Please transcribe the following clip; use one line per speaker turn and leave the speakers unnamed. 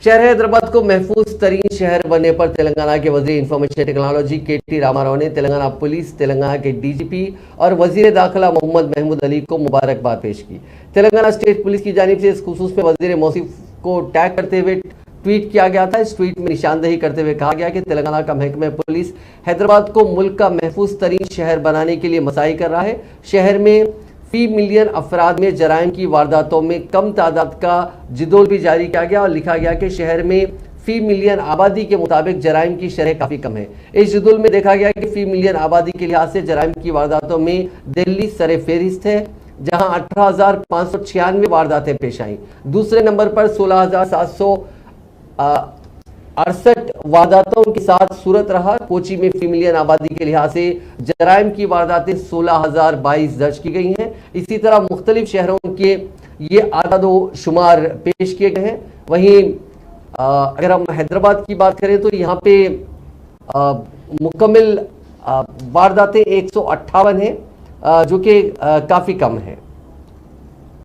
शहर हैदराबाद को महफूज तरीन शहर बनने पर तेलंगाना के वजीर इंफॉर्मेशन टेक्नोलॉजी के.टी. रामाराव ने तेलंगाना पुलिस, तेलंगाना के डीजीपी और वजीर दाखिला मोहम्मद महमूद अली को मुबारकबाद पेश की। तेलंगाना स्टेट पुलिस की जानिब से इस खुसूस में वजीर मौसूफ को टैग करते हुए ट्वीट किया गया था। इस ट्वीट में निशानदेही करते हुए कहा गया कि तेलंगाना का महकमा पुलिस हैदराबाद को मुल्क का महफूज तरीन शहर बनाने के लिए मसाई कर रहा है। शहर में फी मिलियन अफराद में जराइम की वारदातों में कम तादाद का जिदोल भी जारी किया गया और लिखा गया कि शहर में फी मिलियन आबादी के मुताबिक जराइम की शरह काफ़ी कम है। इस जिदोल में देखा गया कि फी मिलियन आबादी के लिहाज से जराइम की वारदातों में दिल्ली सरे फेरिस्त है, जहां 18,596 वारदातें पेश आईं। दूसरे नंबर पर 16,768 वारदातों के साथ सूरत रहा। कोची में फी मिलियन आबादी के लिहाज से जराइम की वारदातें 16,022 दर्ज की गई हैं। इसी तरह मुख्तलिफ शहरों के ये आदादो शुमार पेश किए गए हैं। वहीं अगर हम हैदराबाद की बात करें तो यहाँ पे मुकम्मल वारदातें 158 हैं, जो कि काफ़ी कम है।